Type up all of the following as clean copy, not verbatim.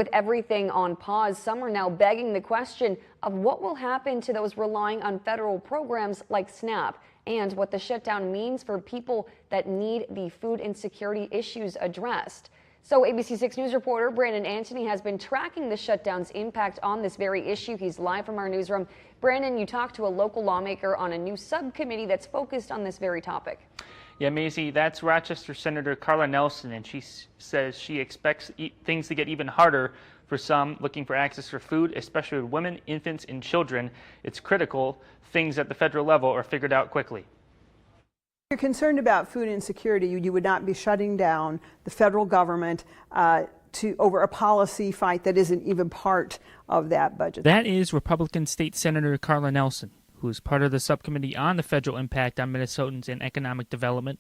With everything on pause, some are now begging the question of what will happen to those relying on federal programs like SNAP and what the shutdown means for people that need the food insecurity issues addressed. So ABC 6 News reporter Brandon Anthony has been tracking the shutdown's impact on this very issue. He's live from our newsroom. Brandon, you talked to a local lawmaker on a new subcommittee that's focused on this very topic. Yeah, Maisie, that's Rochester Senator Carla Nelson, and she says she expects things to get even harder for some looking for access for food, especially with women, infants, and children. It's critical things at the federal level are figured out quickly. If you're concerned about food insecurity, you would not be shutting down the federal government over a policy fight that isn't even part of that budget. That is Republican State Senator Carla Nelson, who is part of the subcommittee on the federal impact on Minnesotans and economic development,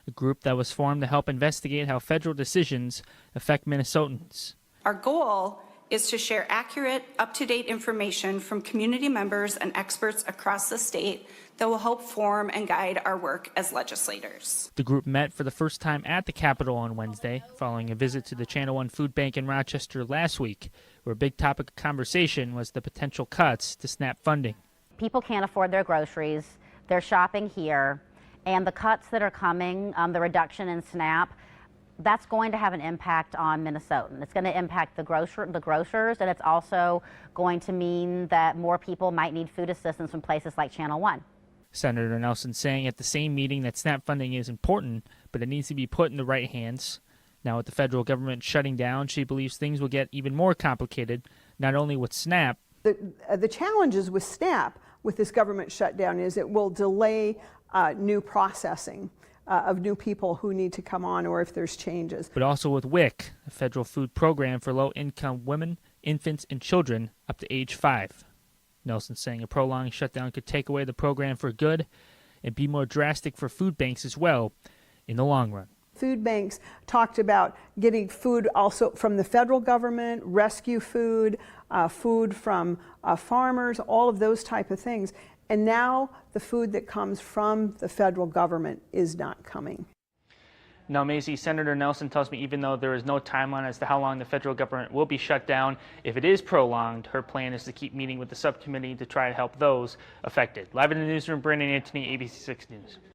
a group that was formed to help investigate how federal decisions affect Minnesotans. Our goal is to share accurate, up-to-date information from community members and experts across the state that will help form and guide our work as legislators. The group met for the first time at the Capitol on Wednesday, following a visit to the Channel One Food Bank in Rochester last week, where a big topic of conversation was the potential cuts to SNAP funding. People can't afford their groceries, they're shopping here, and the cuts that are coming, the reduction in SNAP, that's going to have an impact on Minnesotans. It's going to impact the grocers, and it's also going to mean that more people might need food assistance from places like Channel One. Senator Nelson saying at the same meeting that SNAP funding is important, but it needs to be put in the right hands. Now with the federal government shutting down, she believes things will get even more complicated, not only with SNAP. The challenges with SNAP with this government shutdown is it will delay new processing of new people who need to come on, or if there's changes. But also with WIC, a federal food program for low-income women, infants, and children up to age 5. Nelson saying a prolonged shutdown could take away the program for good and be more drastic for food banks as well in the long run. Food banks talked about getting food also from the federal government, rescue food, food from farmers, all of those type of things. And now the food that comes from the federal government is not coming. Now, Maisie, Senator Nelson tells me even though there is no timeline as to how long the federal government will be shut down, if it is prolonged, her plan is to keep meeting with the subcommittee to try to help those affected. Live in the newsroom, Brandon Anthony, ABC 6 News.